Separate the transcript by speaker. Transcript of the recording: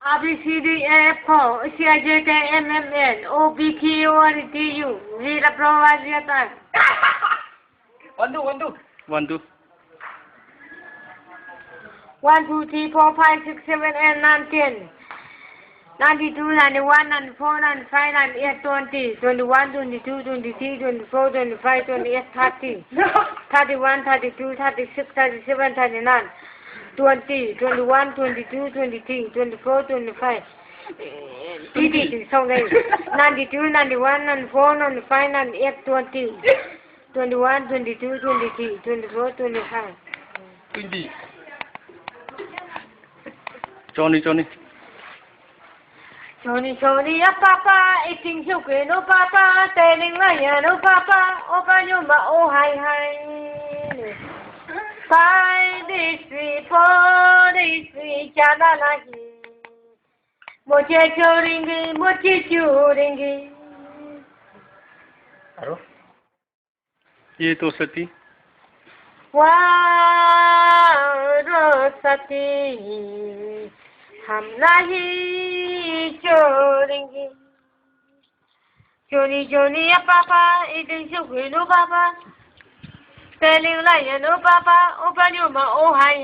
Speaker 1: A B C D E F C I J K L M N O P Q R T U V la prova dieta.
Speaker 2: 1 2 1 2
Speaker 3: 1 2
Speaker 1: 1 2 3 4 5 6 7 8 9 10 92 91 94 95 98 20 21 22 23 24 25 28 30 31 32 36 37 39 20 21 22 23 24 25 30 xong đây 92 91 94 95 98 20 21 22 23 24 25
Speaker 3: 20 Johnny
Speaker 1: Johnny, papa, eating sugar, no papa, telling liar, no papa, open your mouth, oh hi. 5 days, 3, 4 days, 3, chana lahi. Moche choringi.
Speaker 2: Aro
Speaker 3: ये तो सती
Speaker 1: Warosati, हम नहीं छोड़ेंगे. Johnny, papa, eating sugar, no papa, telling liar, no papa, open your mouth, oh hi.